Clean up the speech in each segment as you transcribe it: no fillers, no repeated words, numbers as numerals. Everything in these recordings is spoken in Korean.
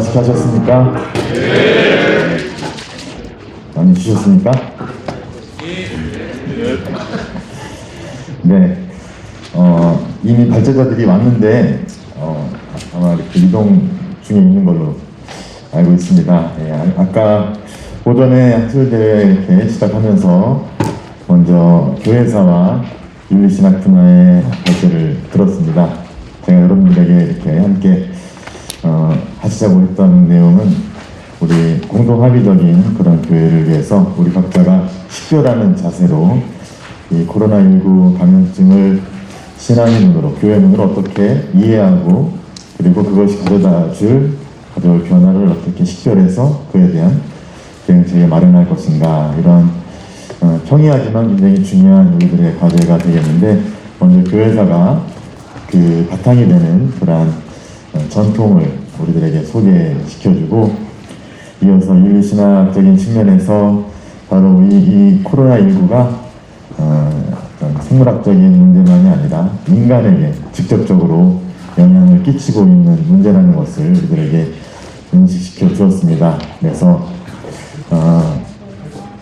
맛있게 하셨습니까? 네. 많이 주셨습니까? 네. 이미 발제자들이 왔는데 아마 이렇게 이동 중에 있는 걸로 알고 있습니다. 예, 아까 오전에 학술대회 이렇게 시작하면서 먼저 교회사와 윤리신학 분야의 발제를 들었습니다. 제가 여러분들에게 이렇게 함께 하시자고 했던 내용은 우리 공동합의적인 그런 교회를 위해서 우리 각자가 식별하는 자세로 이 코로나19 감염증을 신앙의 눈으로, 교회 눈으로 어떻게 이해하고 그리고 그것이 가져올 변화를 어떻게 식별해서 그에 대한 대응책을 마련할 것인가, 이런 평이하지만 굉장히 중요한 우리들의 과제가 되겠는데, 먼저 교회사가 그 바탕이 되는 그러한 전통을 우리들에게 소개시켜주고, 이어서 윤리신학적인 측면에서 바로 이 코로나19가 생물학적인 문제만이 아니라 인간에게 직접적으로 영향을 끼치고 있는 문제라는 것을 우리들에게 인식시켜 주었습니다. 그래서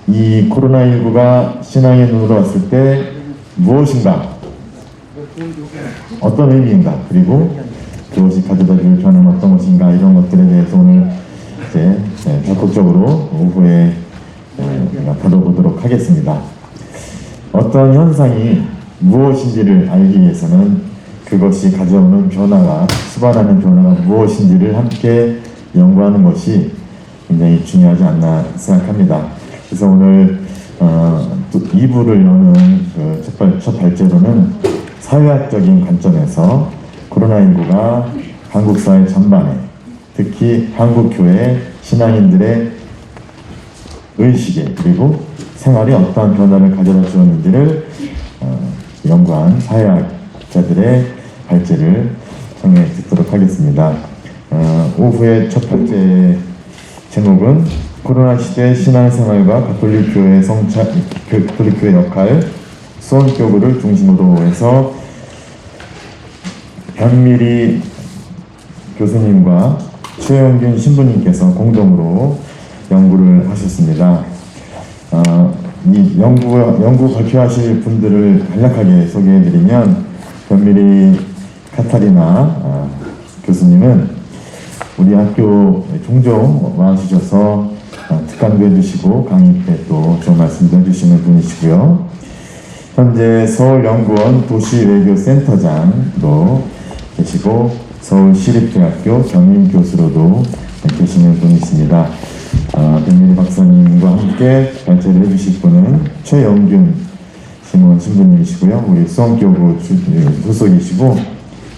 이 코로나19가 신앙의 눈으로 봤을 때 무엇인가, 어떤 의미인가, 그리고 그것이 가져다 줄 변화는 어떤 것인가, 이런 것들에 대해서 오늘 이제 적극적으로 오후에 다뤄보도록 하겠습니다. 어떤 현상이 무엇인지를 알기 위해서는 그것이 가져오는 변화가, 수반하는 변화가 무엇인지를 함께 연구하는 것이 굉장히 중요하지 않나 생각합니다. 그래서 오늘 2부를 여는 첫 발제로는 사회학적인 관점에서 코로나19가 한국 사회 전반에, 특히 한국 교회 신앙인들의 의식에 그리고 생활에 어떠한 변화를 가져다 주었는지를 연구한 사회학자들의 발제를 청해 듣도록 하겠습니다. 오후의 첫 번째 제목은 코로나 시대 신앙생활과 가톨릭교회 가톨릭교회 역할, 수원교구를 중심으로 해서 변미리 교수님과 최영균 신부님께서 공동으로 연구를 하셨습니다. 이 연구 발표하실 분들을 간략하게 소개해드리면, 변미리 카타리나 교수님은 우리 학교 종종 와주셔서 특강도 해주시고 강의 때 또 좋은 말씀도 해주시는 분이시고요. 현재 서울연구원 도시외교센터장도 계시고 서울시립대학교 겸임교수로도 계시는 분이십니다. 변미리 박사님과 함께 발제를 해주실 분은 최영균 신부님이시고요. 우리 수원교구 소속이시고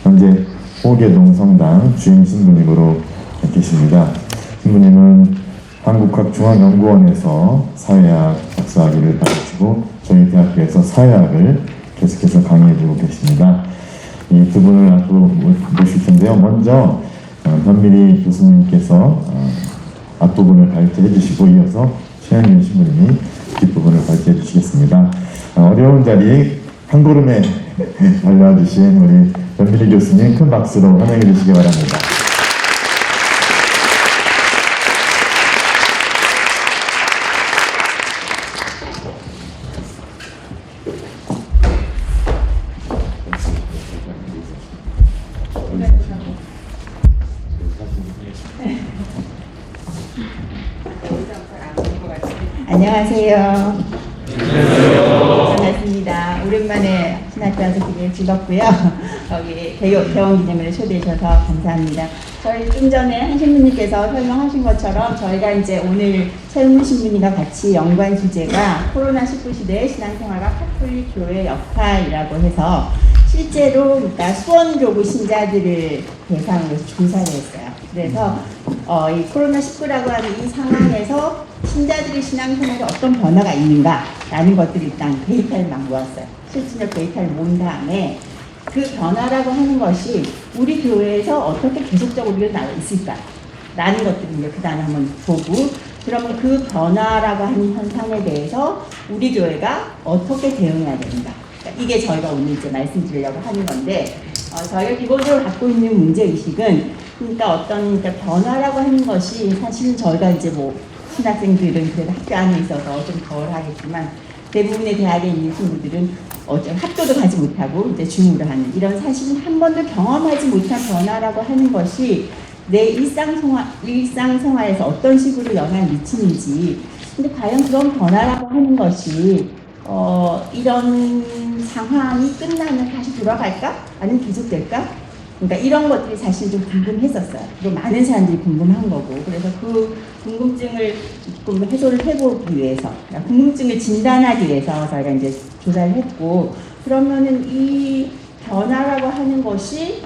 현재 호계동 성당 주임 신부님으로 계십니다. 신부님은 한국학중앙연구원에서 사회학 박사학위를 받으시고 저희 대학교에서 사회학을 계속해서 강의해주고 계십니다. 이 두 분을 앞으로 모실 텐데요. 먼저 변미리 교수님께서 앞부분을 발제해 주시고, 이어서 최현민 신부님이 뒷부분을 발제해 주시겠습니다. 어려운 자리 한 걸음에 달려와 주신 우리 변미리 교수님 큰 박수로 환영해 주시기 바랍니다. 안녕하세요. 반갑습니다. 오랜만에 신학교 와서 되게 즐겁고요. 여기 대원 기념회를 초대해 주셔서 감사합니다. 저희 좀 전에 한 신부님께서 설명하신 것처럼 저희가 이제 오늘 최은문 신부님과 같이 연구한 주제가 코로나19 시대의 신앙생활과 가톨릭 교회의 역할이라고 해서, 실제로 그러니까 수원교구 신자들을 대상으로 조사를 했어요. 그래서 이 코로나19라고 하는 이 상황에서 신자들의 신앙생활에 어떤 변화가 있는가라는 것들을 일단 데이터를 막 모았어요. 실질적 데이터를 모은 다음에 그 변화라고 하는 것이 우리 교회에서 어떻게 계속적으로 일어나고 있을까라는 것들을 이제 그 다음에 한번 보고, 그러면 그 변화라고 하는 현상에 대해서 우리 교회가 어떻게 대응해야 되는가. 그러니까 이게 저희가 오늘 이제 말씀드리려고 하는 건데, 저희가 기본적으로 갖고 있는 문제의식은 그러니까 어떤 그러니까 변화라고 하는 것이 사실은 저희가 이제 뭐 신학생들은 그래도 학교 안에 있어서 좀 덜 하겠지만 대부분의 대학에 있는 친구들은 어째 학교도 가지 못하고 이제 중으로 하는 이런 사실은 한 번도 경험하지 못한 변화라고 하는 것이 내 일상생활에서 어떤 식으로 영향을 미치는지. 근데 과연 그런 변화라고 하는 것이 이런 상황이 끝나면 다시 돌아갈까? 아니면 계속될까? 그러니까 이런 것들이 사실 좀 궁금했었어요. 그리고 많은 사람들이 궁금한 거고. 그래서 그 궁금증을 조금 해소를 해보기 위해서, 그러니까 궁금증을 진단하기 위해서 저희가 이제 조사를 했고, 그러면은 이 변화라고 하는 것이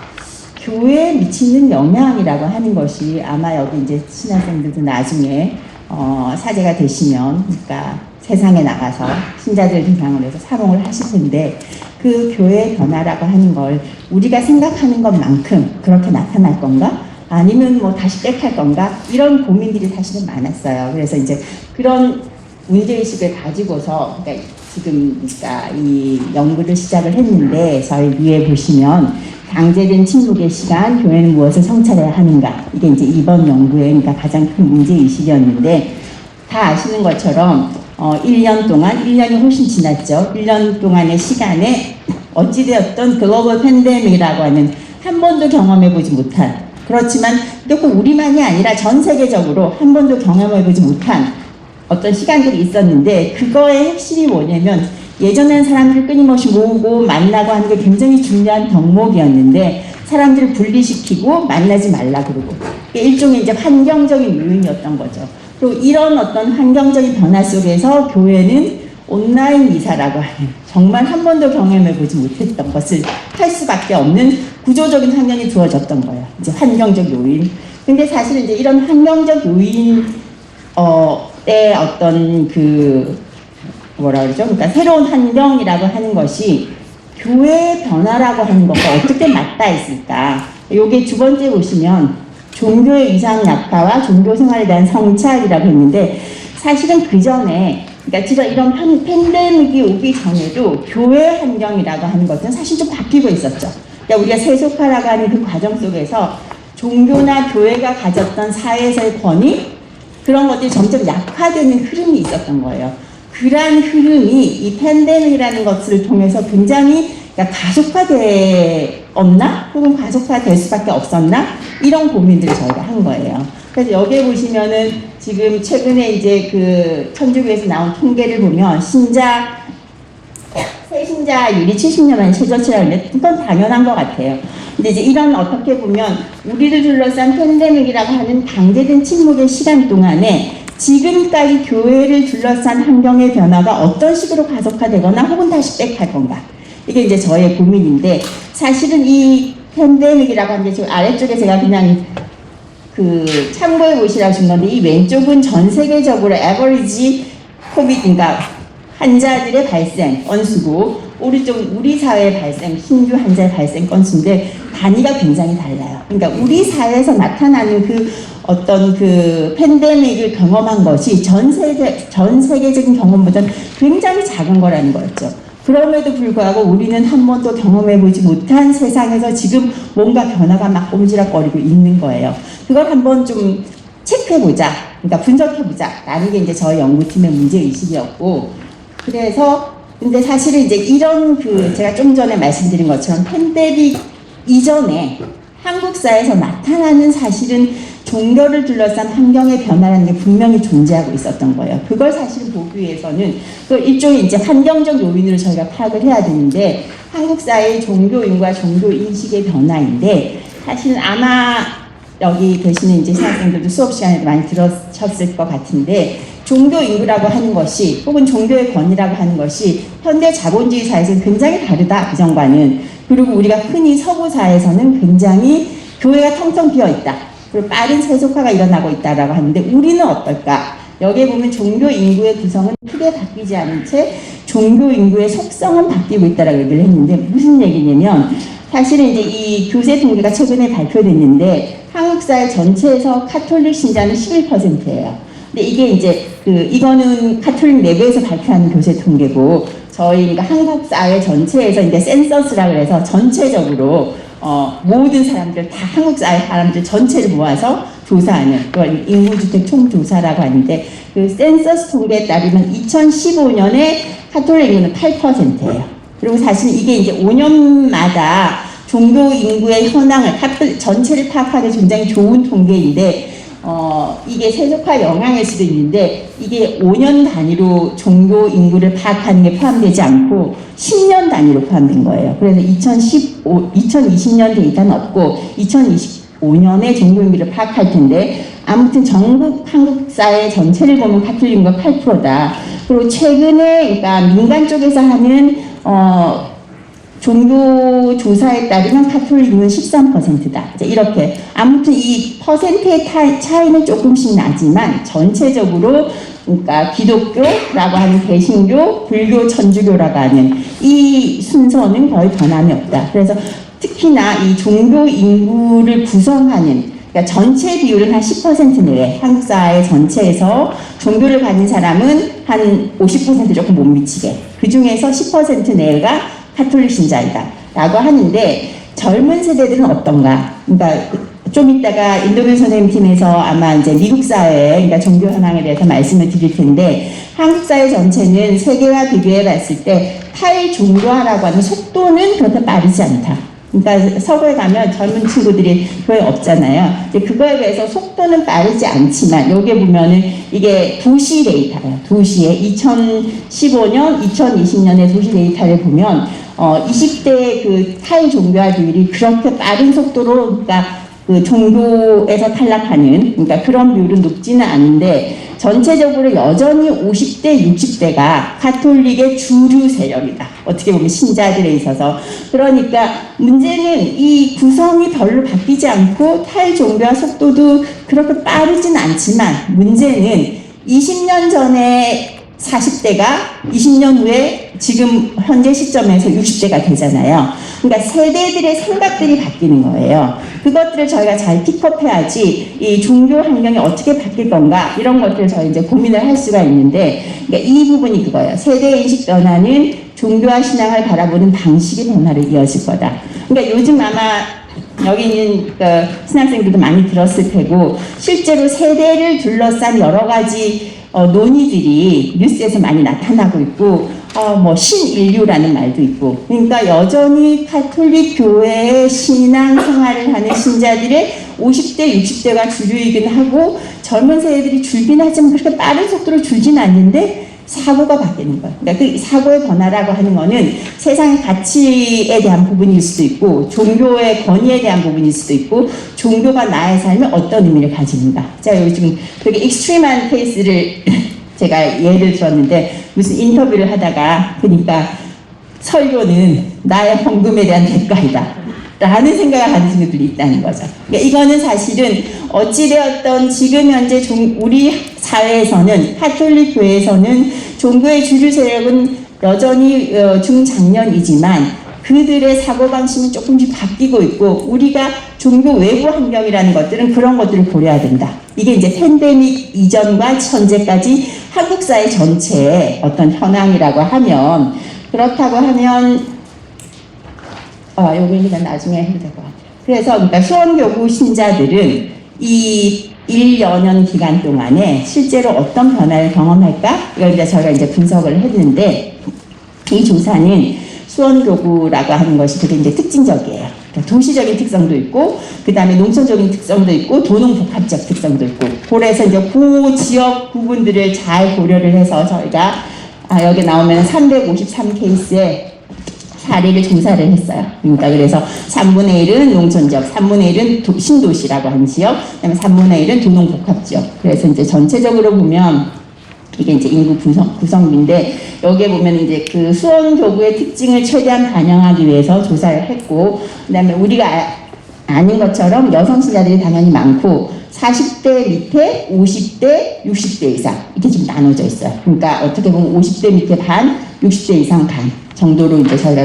교회에 미치는 영향이라고 하는 것이 아마 여기 이제 신학생들도 나중에 사제가 되시면, 그러니까 세상에 나가서 신자들 대상으로 해서 사롱을 하실 텐데 그 교회의 변화라고 하는 걸 우리가 생각하는 것만큼 그렇게 나타날 건가? 아니면 뭐 다시 빽할 건가? 이런 고민들이 사실은 많았어요. 그래서 이제 그런 문제의식을 가지고서 그러니까 지금 그러니까 이 연구를 시작을 했는데 저희 위에 보시면 강제된 침묵의 시간, 교회는 무엇을 성찰해야 하는가? 이게 이제 이번 연구의 그러니까 가장 큰 문제의식이었는데 다 아시는 것처럼 1년 동안, 1년이 훨씬 지났죠. 1년 동안의 시간에 어찌되었던 글로벌 팬데믹이라고 하는 한 번도 경험해보지 못한, 그렇지만 꼭 우리만이 아니라 전 세계적으로 한 번도 경험해보지 못한 어떤 시간들이 있었는데 그거의 핵심이 뭐냐면 예전에는 사람들을 끊임없이 모으고 만나고 하는 게 굉장히 중요한 덕목이었는데 사람들을 분리시키고 만나지 말라 그러고 일종의 이제 환경적인 요인이었던 거죠. 또 이런 어떤 환경적인 변화 속에서 교회는 온라인 미사라고 하는 정말 한 번도 경험해보지 못했던 것을 할 수밖에 없는 구조적인 환경이 주어졌던 거예요. 이제 환경적 요인. 근데 사실 이제 이런 환경적 요인 때 어떤 그 뭐라 그러죠? 그러니까 새로운 환경이라고 하는 것이 교회의 변화라고 하는 것과 어떻게 맞닿아 있을까? 요게 두 번째 보시면 종교의 이상 약화와 종교 생활에 대한 성찰이라고 했는데 사실은 그 전에 그러니까 이런 팬데믹이 오기 전에도 교회 환경이라고 하는 것은 사실 좀 바뀌고 있었죠. 그러니까 우리가 세속화라고 하는 그 과정 속에서 종교나 교회가 가졌던 사회에서의 권위 그런 것들이 점점 약화되는 흐름이 있었던 거예요. 그러한 흐름이 이 팬데믹이라는 것을 통해서 굉장히 가속화되었나? 혹은 가속화될 수밖에 없었나? 이런 고민들을 저희가 한 거예요. 그래서 여기에 보시면은 지금 최근에 이제 그 천주교에서 나온 통계를 보면 새신자율이 70년 만에 최저치라고 했는데 그건 당연한 것 같아요. 근데 이제 이런 어떻게 보면 우리를 둘러싼 팬데믹이라고 하는 강제된 침묵의 시간 동안에 지금까지 교회를 둘러싼 환경의 변화가 어떤 식으로 가속화되거나 혹은 다시 빽할 건가? 이게 이제 저의 고민인데 사실은 이 팬데믹이라고 하는 게 지금 아래쪽에 제가 그냥 그 참고해 보시라고 준 건데 이 왼쪽은 전 세계적으로 에버리지 코비드 그러니까 환자들의 발생 건수고 오른쪽은 우리 사회의 발생 신규 환자의 발생 건수인데 단위가 굉장히 달라요. 그러니까 우리 사회에서 나타나는 그 어떤 그 팬데믹을 경험한 것이 전 세계적인 경험보다는 굉장히 작은 거라는 거였죠. 그럼에도 불구하고 우리는 한 번도 경험해보지 못한 세상에서 지금 뭔가 변화가 막 옴지락거리고 있는 거예요. 그걸 한번 좀 체크해보자. 그러니까 분석해보자. 라는 게 이제 저희 연구팀의 문제의식이었고. 그래서, 근데 사실은 이제 이런 제가 좀 전에 말씀드린 것처럼 팬데믹 이전에 한국 사회에서 나타나는 사실은 종교를 둘러싼 환경의 변화라는 게 분명히 존재하고 있었던 거예요. 그걸 사실 보기 위해서는 그 일종의 이제 환경적 요인으로 저희가 파악을 해야 되는데 한국 사회의 종교 인과 종교 인식의 변화인데 사실은 아마 여기 계시는 이제 신학생들도 수업 시간에 많이 들으셨을 것 같은데 종교 인구라고 하는 것이 혹은 종교의 권위라고 하는 것이 현대 자본주의 사회에서는 굉장히 다르다 그전과는. 그리고 우리가 흔히 서구 사회에서는 굉장히 교회가 텅텅 비어 있다. 그리고 빠른 세속화가 일어나고 있다라고 하는데 우리는 어떨까? 여기에 보면 종교 인구의 구성은 크게 바뀌지 않은 채 종교 인구의 속성은 바뀌고 있다라고 얘기를 했는데 무슨 얘기냐면 사실은 이제 이 교세 통계가 최근에 발표됐는데 한국 사회 전체에서 카톨릭 신자는 11%예요. 근데 이게 이제 이거는 카톨릭 내부에서 발표하는 교세 통계고 저희 그러니까 한국 사회 전체에서 이제 센서스라고 해서 전체적으로 모든 사람들 다 한국 사람들 전체를 모아서 조사하는 그걸 인구주택 총조사라고 하는데 그 센서스 통계에 따르면 2015년에 카톨릭 인구는 8%예요. 그리고 사실 이게 이제 5년마다 종교 인구의 현황을 전체를 파악하기 굉장히 좋은 통계인데 이게 세속화 영향일 수도 있는데 이게 5년 단위로 종교 인구를 파악하는 게 포함되지 않고 10년 단위로 포함된 거예요. 그래서 2020년 데이터는 없고 2025년에 종교 인구를 파악할 텐데 아무튼 전국 한국 사회 전체를 보면 카톨릭 인구가 8%다. 그리고 최근에 그러니까 민간 쪽에서 하는 종교 조사에 따르면 카톨릭은 13%다. 이렇게 아무튼 이 퍼센트의 차이는 조금씩 나지만 전체적으로 그러니까 기독교라고 하는 개신교, 불교, 천주교라고 하는 이 순서는 거의 변함이 없다. 그래서 특히나 이 종교 인구를 구성하는 그러니까 전체 비율은 한 10% 내외, 한국 사회 전체에서 종교를 가진 사람은 한 50% 조금 못 미치게. 그 중에서 10% 내외가 카톨릭 신자이다 라고 하는데 젊은 세대들은 어떤가? 그러니까 좀 이따가 인도빈 선생님 팀에서 아마 이제 미국 사회, 그러니까 종교 현황에 대해서 말씀을 드릴 텐데 한국 사회 전체는 세계와 비교해 봤을 때 탈종교화라고 하는 속도는 그렇게 빠르지 않다. 그러니까 서구에 가면 젊은 친구들이 거의 없잖아요. 근데 그거에 비해서 속도는 빠르지 않지만 여기 보면은 이게 도시 데이터예요. 도시에 2015년, 2020년의 도시 데이터를 보면 20대 그 탈종교화 비율이 그렇게 빠른 속도로 그러니까 그 종교에서 탈락하는 그러니까 그런 비율은 높지는 않은데 전체적으로 여전히 50대, 60대가 카톨릭의 주류 세력이다. 어떻게 보면 신자들에 있어서. 그러니까 문제는 이 구성이 별로 바뀌지 않고 탈종교화 속도도 그렇게 빠르진 않지만 문제는 20년 전에 40대가 20년 후에 지금 현재 시점에서 60대가 되잖아요. 그러니까 세대들의 생각들이 바뀌는 거예요. 그것들을 저희가 잘 픽업해야지 이 종교 환경이 어떻게 바뀔 건가 이런 것들을 저희 이제 고민을 할 수가 있는데 그러니까 이 부분이 그거예요. 세대 인식 변화는 종교와 신앙을 바라보는 방식의 변화로 이어질 거다. 그러니까 요즘 아마 여기 있는 신학생들도 많이 들었을 테고 실제로 세대를 둘러싼 여러 가지 논의들이 뉴스에서 많이 나타나고 있고 뭐 신인류라는 말도 있고 그러니까 여전히 카톨릭 교회의 신앙 생활을 하는 신자들의 50대, 60대가 주류이긴 하고 젊은 세대들이 줄긴 하지만 그렇게 빠른 속도로 줄지는 않는데 사고가 바뀌는 거예요. 그러니까 그 사고의 변화라고 하는 거는 세상의 가치에 대한 부분일 수도 있고 종교의 권위에 대한 부분일 수도 있고 종교가 나의 삶에 어떤 의미를 가지는가. 자, 여기 지금 되게 익스트림한 케이스를 제가 예를 들었는데 무슨 인터뷰를 하다가 그러니까 설교는 나의 헌금에 대한 대가이다 라는 생각을 가진 친구들이 있다는 거죠. 그러니까 이거는 사실은 어찌되었던 지금 현재 우리 사회에서는 카톨릭 교회에서는 종교의 주류 세력은 여전히 중장년이지만 그들의 사고방식은 조금씩 바뀌고 있고 우리가 종교 외부 환경이라는 것들은 그런 것들을 고려해야 된다. 이게 이제 팬데믹 이전과 현재까지 한국 사회 전체의 어떤 현황이라고 하면 그렇다고 하면 여기 그냥 나중에 해도 될 것 같아요. 그래서 그러니까 수원교구 신자들은 이 1여년 기간 동안에 실제로 어떤 변화를 경험할까? 이걸 이제 저희가 이제 분석을 했는데 이 조사는 수원교구라고 하는 것이 되게 이제 특징적이에요. 그러니까 도시적인 특성도 있고, 그 다음에 농촌적인 특성도 있고, 도농복합적 특성도 있고, 그래서 이제 그 지역 부분들을 잘 고려를 해서 저희가 여기 나오면 353케이스에 사례를 조사를 했어요. 그러니까 그래서 3분의 1은 농촌 지역, 3분의 1은 신도시라고 하는 지역, 그다음에 3분의 1은 도농복합 지역. 그래서 이제 전체적으로 보면 이게 이제 인구 구성비인데 여기에 보면 이제 그 수원교구의 특징을 최대한 반영하기 위해서 조사를 했고, 그다음에 우리가 아는 것처럼 여성 신자들이 당연히 많고 40대 밑에 50대 60대 이상 이렇게 좀 나눠져 있어요. 그러니까 어떻게 보면 50대 밑에 반 60대 이상 반 정도로 이제 저희가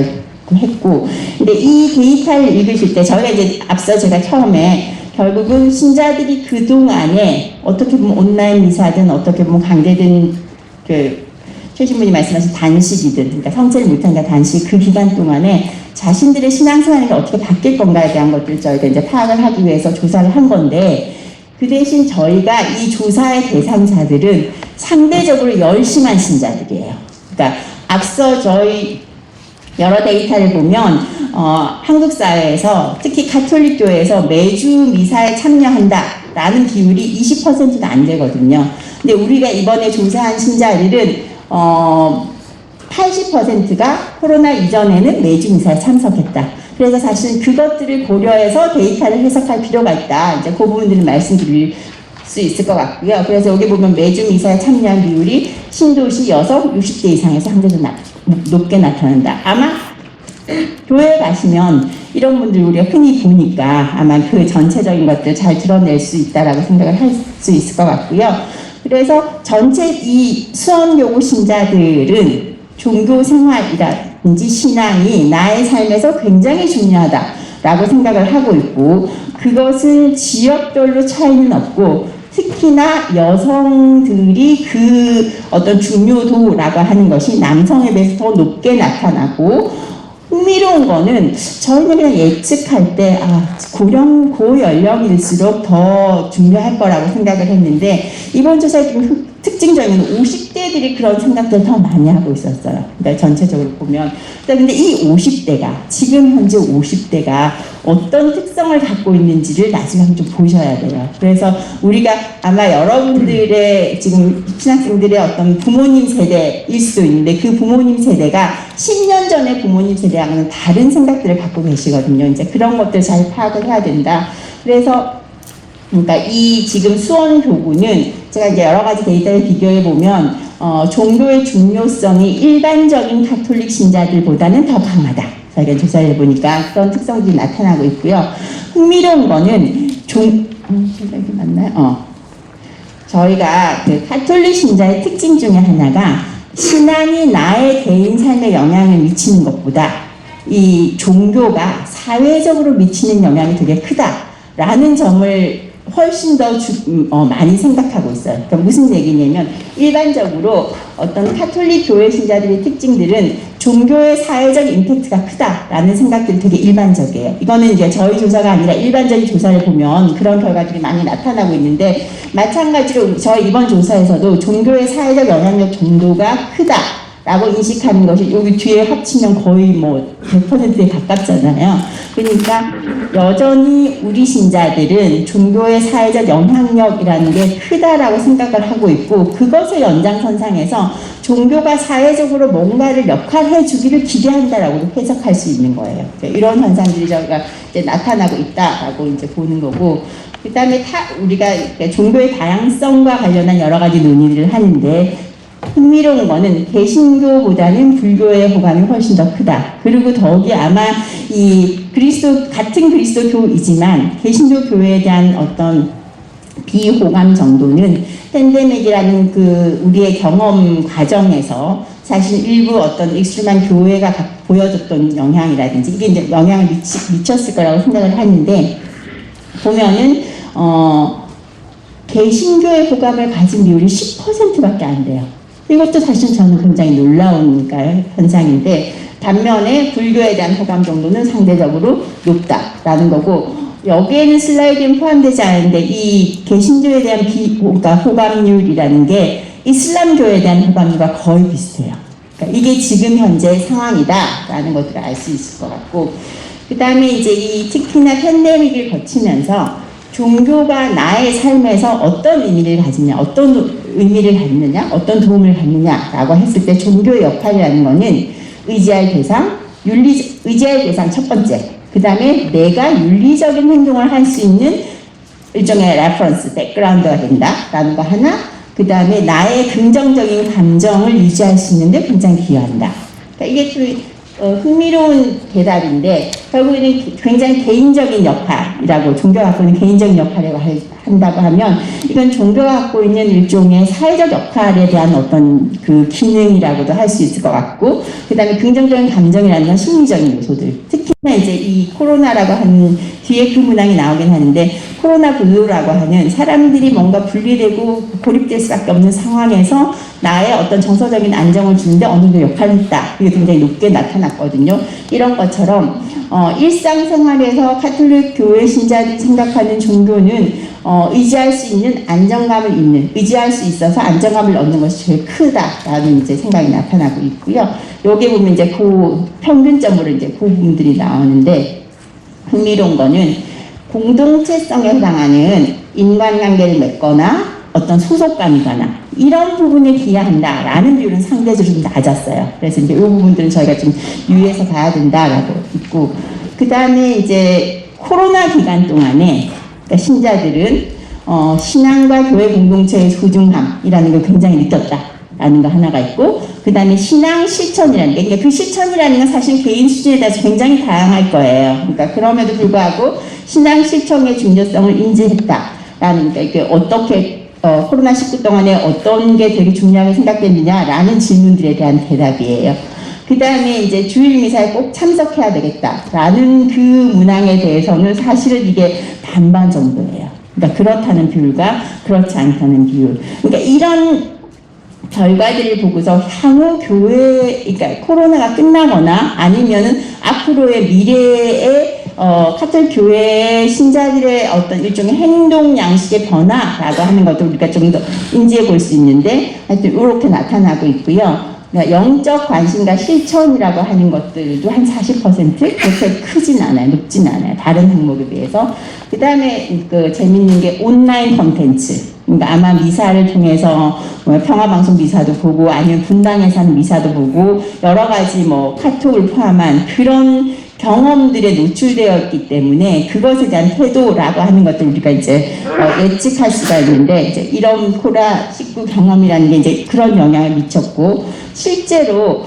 했고, 근데 이 데이터를 읽으실 때 저희가 이제 앞서 제가 처음에 결국은 신자들이 그동안에 어떻게 보면 온라인 미사든 어떻게 보면 강제된 최 신부님 말씀하신 단식이든 그러니까 성체를 못하니까 단식 그 기간 동안에 자신들의 신앙생활이 어떻게 바뀔 건가에 대한 것들을 저희가 이제 파악을 하기 위해서 조사를 한 건데, 그 대신 저희가 이 조사의 대상자들은 상대적으로 열심한 신자들이에요. 그러니까 앞서 저희 여러 데이터를 보면 한국 사회에서 특히 가톨릭 교회에서 매주 미사에 참여한다라는 비율이 20%도 안 되거든요. 근데 우리가 이번에 조사한 신자들은 80%가 코로나 이전에는 매주 미사에 참석했다. 그래서 사실 그것들을 고려해서 데이터를 해석할 필요가 있다. 이제 그 부분들은 말씀드릴 수 있을 것 같고요. 그래서 여기 보면 매주 미사에 참여한 비율이 신도시 여성 60대 이상에서 상대적으로 높게 나타난다. 아마 교회 가시면 이런 분들 우리가 흔히 보니까 아마 그 전체적인 것들 잘 드러낼 수 있다라고 생각을 할 수 있을 것 같고요. 그래서 전체 이 수원교구 신자들은 종교 생활이라든지 신앙이 나의 삶에서 굉장히 중요하다라고 생각을 하고 있고, 그것은 지역별로 차이는 없고 특히나 여성들이 그 어떤 중요도라고 하는 것이 남성에 비해서 더 높게 나타나고, 흥미로운 거는 저희는 그냥 예측할 때 고연령일수록 더 중요할 거라고 생각을 했는데, 이번 조사의 좀 특징적인 건 50대들이 그런 생각들을 더 많이 하고 있었어요. 그러니까 전체적으로 보면. 근데 이 50대가, 지금 현재 50대가 어떤 특성을 갖고 있는지를 나중에 한번 좀 보셔야 돼요. 그래서 우리가 아마 여러분들의 지금 신학생들의 어떤 부모님 세대일 수도 있는데, 그 부모님 세대가 10년 전의 부모님 세대하고는 다른 생각들을 갖고 계시거든요. 이제 그런 것들 잘 파악을 해야 된다. 그래서 그러니까 이 지금 수원 교구는 제가 이제 여러 가지 데이터를 비교해 보면 종교의 중요성이 일반적인 가톨릭 신자들보다는 더 강하다. 저희가 조사를 해보니까 그런 특성들이 나타나고 있고요. 흥미로운 거는 생각이 맞나요? 저희가 그 가톨릭 신자의 특징 중에 하나가 신앙이 나의 개인 삶에 영향을 미치는 것보다 이 종교가 사회적으로 미치는 영향이 되게 크다라는 점을 훨씬 더 많이 생각하고 있어요. 그러니까 무슨 얘기냐면, 일반적으로 어떤 가톨릭 교회 신자들의 특징들은 종교의 사회적 임팩트가 크다라는 생각들이 되게 일반적이에요. 이거는 이제 저희 조사가 아니라 일반적인 조사를 보면 그런 결과들이 많이 나타나고 있는데, 마찬가지로 저희 이번 조사에서도 종교의 사회적 영향력 정도가 크다라고 인식하는 것이 여기 뒤에 합치면 거의 뭐 100%에 가깝잖아요. 그러니까 여전히 우리 신자들은 종교의 사회적 영향력이라는 게 크다라고 생각을 하고 있고, 그것의 연장선상에서 종교가 사회적으로 뭔가를 역할해 주기를 기대한다라고 해석할 수 있는 거예요. 이런 현상들이 저희가 이제 나타나고 있다라고 이제 보는 거고, 그 다음에 우리가 종교의 다양성과 관련한 여러 가지 논의를 하는데, 흥미로운 거는 개신교보다는 불교의 호감이 훨씬 더 크다. 그리고 더욱이 아마 이 같은 그리스도교이지만 개신교 교회에 대한 어떤 비호감 정도는 팬데믹이라는 그 우리의 경험 과정에서 사실 일부 어떤 익스트림한 교회가 보여줬던 영향이라든지 이게 이제 영향을 미쳤을 거라고 생각을 하는데, 보면은 개신교의 호감을 가진 비율이 10%밖에 안 돼요. 이것도 사실 저는 굉장히 놀라운 현상인데, 반면에 불교에 대한 호감 정도는 상대적으로 높다라는 거고, 여기에는 슬라이드는 포함되지 않은데 이 개신교에 대한 그러니까 호감률이라는 게 이슬람교에 대한 호감률과 거의 비슷해요. 그러니까 이게 지금 현재 상황이다라는 것들을 알 수 있을 것 같고, 그 다음에 이제 이 특히나 팬데믹을 거치면서 종교가 나의 삶에서 어떤 의미를 갖느냐, 어떤 도움을 갖느냐라고 했을 때 종교의 역할이라는 거는 의지할 대상 첫 번째, 그 다음에 내가 윤리적인 행동을 할 수 있는 일종의 레퍼런스, 백그라운드가 된다라는 거 하나, 그 다음에 나의 긍정적인 감정을 유지할 수 있는데 굉장히 기여한다. 그러니까 이게 좀 흥미로운 대답인데, 결국에는 굉장히 개인적인 역할이라고, 종교가 갖고 있는 개인적인 역할이라고 한다고 하면 이건 종교가 갖고 있는 일종의 사회적 역할에 대한 어떤 그 기능이라고도 할 수 있을 것 같고, 그 다음에 긍정적인 감정이라는 건 심리적인 요소들, 특히나 이제 이 코로나라고 하는 뒤에 그 문항이 나오긴 하는데, 코로나 블루라고 하는 사람들이 뭔가 분리되고 고립될 수밖에 없는 상황에서 나의 어떤 정서적인 안정을 주는데 어느 정도 역할을 했다. 이게 굉장히 높게 나타났거든요. 이런 것처럼 일상생활에서 가톨릭 교회 신자들이 생각하는 종교는 의지할 수 있는 안정감을 있는, 의지할 수 있어서 안정감을 얻는 것이 제일 크다라는 이제 생각이 나타나고 있고요. 여기 보면 이제 그 평균점으로 이제 그 부분들이 나오는데, 흥미로운 거는 공동체성에 해당하는 인간관계를 맺거나 어떤 소속감이거나 이런 부분에 기여한다라는 비율은 상대적으로 좀 낮았어요. 그래서 이제 이 부분들은 저희가 좀 유의해서 봐야 된다라고 있고, 그 다음에 이제 코로나 기간 동안에 그러니까 신자들은 신앙과 교회 공동체의 소중함이라는 걸 굉장히 느꼈다라는 거 하나가 있고, 그 다음에 신앙 실천이라는 게, 그러니까 그 실천이라는 건 사실 개인 수준에 따라서 굉장히 다양할 거예요. 그러니까 그럼에도 불구하고 신앙 실천의 중요성을 인지했다라는, 그러니까 이게 어떻게 코로나19 동안에 어떤 게 되게 중요하게 생각되느냐라는 질문들에 대한 대답이에요. 그 다음에 이제 주일 미사에 꼭 참석해야 되겠다라는 그 문항에 대해서는 사실은 이게 반반 정도예요. 그러니까 그렇다는 비율과 그렇지 않다는 비율. 그러니까 이런 결과들을 보고서 향후 교회, 그러니까 코로나가 끝나거나 아니면은 앞으로의 미래의 카톨릭 교회의 신자들의 어떤 일종의 행동 양식의 변화라고 하는 것도 우리가 좀 더 인지해 볼 수 있는데, 하여튼 이렇게 나타나고 있고요. 그러니까 영적 관심과 실천이라고 하는 것들도 한 40% 그렇게 크진 않아요. 높진 않아요. 다른 항목에 비해서. 그 다음에 그 재밌는 게 온라인 콘텐츠. 그러니까 아마 미사를 통해서 평화방송 미사도 보고 아니면 분당에서 하는 미사도 보고 여러 가지 뭐 카톡을 포함한 그런 경험들에 노출되어 있기 때문에 그것에 대한 태도라고 하는 것들 우리가 이제 예측할 수가 있는데, 이제 이런 코로나19 경험이라는 게 이제 그런 영향을 미쳤고, 실제로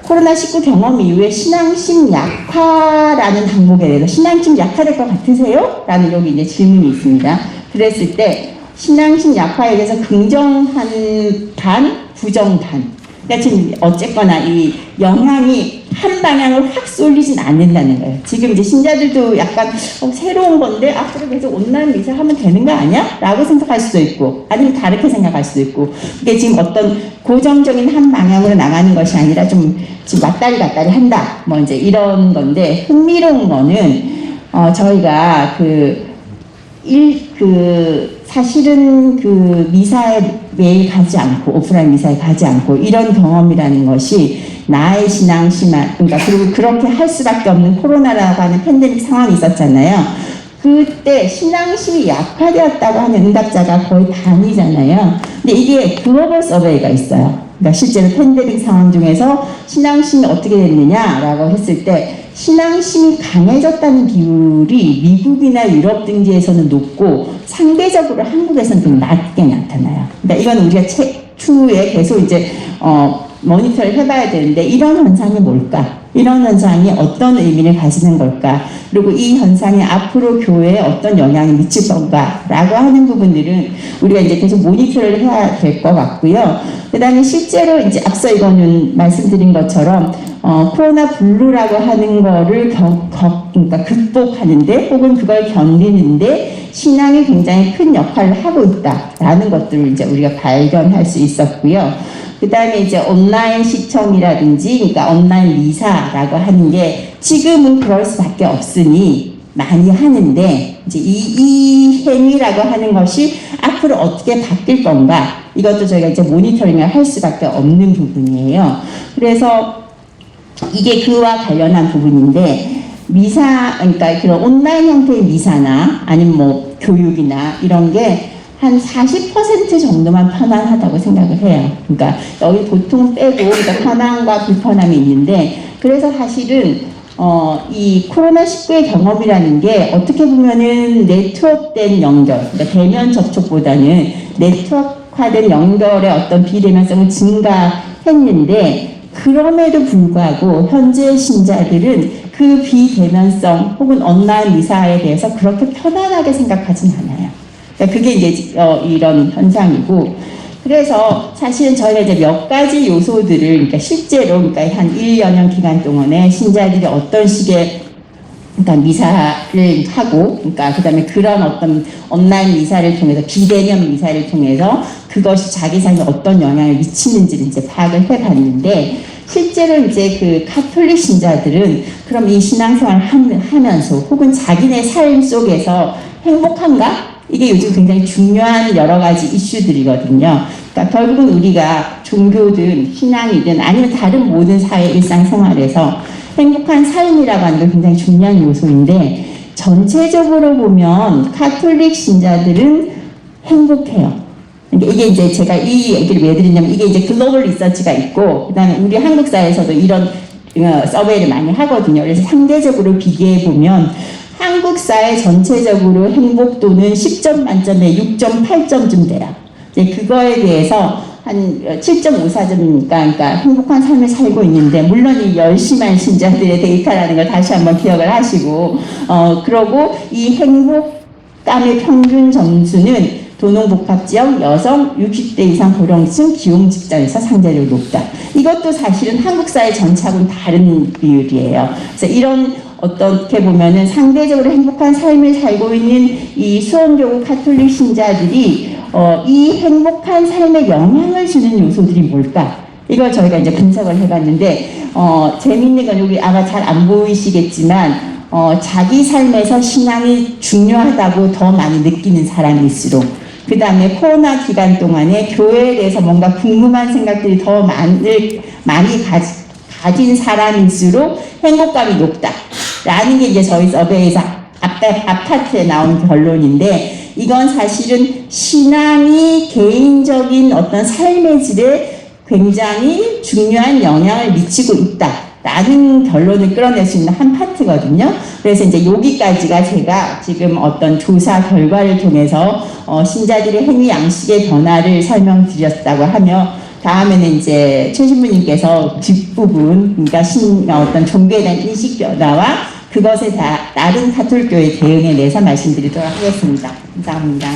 코로나19 경험 이후에 신앙심 약화라는 항목에 대해서 신앙심 약화될 것 같으세요? 라는 여기 이제 질문이 있습니다. 그랬을 때 신앙심 약화에 대해서 긍정한 반, 부정 반. 그러니까 지금 어쨌거나 이 영향이 한 방향을 확 쏠리진 않는다는 거예요. 지금 이제 신자들도 약간 새로운 건데 앞으로 계속 온라인 미사 하면 되는 거 아니야? 라고 생각할 수도 있고, 아니면 다르게 생각할 수도 있고, 이게 지금 어떤 고정적인 한 방향으로 나가는 것이 아니라 좀 지금 왔다리 갔다리 한다. 뭐 이제 이런 건데, 흥미로운 거는 저희가 사실은 그 미사에 매일 가지 않고, 오프라인 미사에 가지 않고, 이런 경험이라는 것이 나의 신앙심한, 그러니까 그리고 그렇게 할 수밖에 없는 코로나라고 하는 팬데믹 상황이 있었잖아요. 그때 신앙심이 약화되었다고 하는 응답자가 거의 반이잖아요. 근데 이게 글로벌 서베이가 있어요. 그러니까 실제로 팬데믹 상황 중에서 신앙심이 어떻게 됐느냐라고 했을 때, 신앙심이 강해졌다는 비율이 미국이나 유럽 등지에서는 높고 상대적으로 한국에서는 좀 낮게 나타나요. 그러니까 이건 우리가 추후에 계속 이제 모니터를 해봐야 되는데, 이런 현상이 뭘까? 이런 현상이 어떤 의미를 가지는 걸까? 그리고 이 현상이 앞으로 교회에 어떤 영향을 미칠 건가? 라고 하는 부분들은 우리가 이제 계속 모니터를 해야 될 것 같고요. 그 다음에 실제로 이제 앞서 이거는 말씀드린 것처럼 코로나 블루라고 하는 거를 그러니까 극복하는데 혹은 그걸 견디는데 신앙이 굉장히 큰 역할을 하고 있다라는 것들을 이제 우리가 발견할 수 있었고요. 그 다음에 이제 온라인 시청이라든지, 그러니까 온라인 미사라고 하는 게 지금은 그럴 수밖에 없으니 많이 하는데, 이제 이 행위라고 하는 것이 앞으로 어떻게 바뀔 건가, 이것도 저희가 이제 모니터링을 할 수밖에 없는 부분이에요. 그래서 이게 그와 관련한 부분인데, 미사, 그러니까 그런 온라인 형태의 미사나 아니면 뭐 교육이나 이런 게 한 40% 정도만 편안하다고 생각을 해요. 그러니까 여기 보통 빼고, 그러니까 편안과 불편함이 있는데, 그래서 사실은 이 코로나19의 경험이라는 게 어떻게 보면은 네트워크된 연결, 그러니까 대면 접촉보다는 네트워크화된 연결의 어떤 비대면성을 증가했는데, 그럼에도 불구하고 현재 신자들은 그 비대면성 혹은 온라인 미사에 대해서 그렇게 편안하게 생각하진 않아요. 그러니까 그게 이제 이런 현상이고, 그래서 사실은 저희가 이제 몇 가지 요소들을, 그러니까 실제로 그러니까 한 1여 년 기간 동안에 신자들이 어떤 식의 그러니까 미사를 하고, 그러니까 그다음에 그런 어떤 온라인 미사를 통해서, 비대면 미사를 통해서 그것이 자기 삶에 어떤 영향을 미치는지를 이제 파악을 해봤는데, 실제로 이제 그 가톨릭 신자들은 그럼 이 신앙생활을 하면서 혹은 자기네 삶 속에서 행복한가? 이게 요즘 굉장히 중요한 여러 가지 이슈들이거든요. 그러니까 결국은 우리가 종교든 신앙이든 아니면 다른 모든 사회 일상생활에서 행복한 삶이라고 하는 게 굉장히 중요한 요소인데, 전체적으로 보면 가톨릭 신자들은 행복해요. 그러니까 이게 이제 제가 이 얘기를 왜 드리냐면, 이게 이제 글로벌 리서치가 있고, 그 다음에 우리 한국 사회에서도 이런 서베이를 많이 하거든요. 그래서 상대적으로 비교해 보면 한국 사회 전체적으로 행복도는 10점 만점에 6.8점쯤 돼요. 이제 그거에 대해서 한 7.54점이니까, 그러니까 행복한 삶을 살고 있는데, 물론 이 열심한 신자들의 데이터라는 걸 다시 한번 기억을 하시고, 그러고 이 행복감의 평균 점수는 도농복합지역 여성 60대 이상 고령층 기용직장에서 상대적으로 높다. 이것도 사실은 한국 사회 전체하고는 다른 비율이에요. 그래서 이런 어떻게 보면은 상대적으로 행복한 삶을 살고 있는 이 수원교구 가톨릭 신자들이 이 행복한 삶에 영향을 주는 요소들이 뭘까? 이걸 저희가 이제 분석을 해봤는데, 재밌는 건 여기 아마 잘 안 보이시겠지만, 자기 삶에서 신앙이 중요하다고 더 많이 느끼는 사람일수록, 그 다음에 코로나 기간 동안에 교회에 대해서 뭔가 궁금한 생각들이 더 많이 가진 사람일수록 행복감이 높다. 라는 게 이제 저희 서베이에서 앞파트에 나온 결론인데, 이건 사실은 신앙이 개인적인 어떤 삶의 질에 굉장히 중요한 영향을 미치고 있다라는 결론을 끌어낼 수 있는 한 파트거든요. 그래서 이제 여기까지가 제가 지금 어떤 조사 결과를 통해서 신자들의 행위 양식의 변화를 설명드렸다고 하며, 다음에는 이제 최 신부님께서 뒷부분, 그러니까 어떤 종교에 대한 인식 변화와 그것에 다른 가톨교의 대응에 대해서 말씀드리도록 하겠습니다. 감사합니다.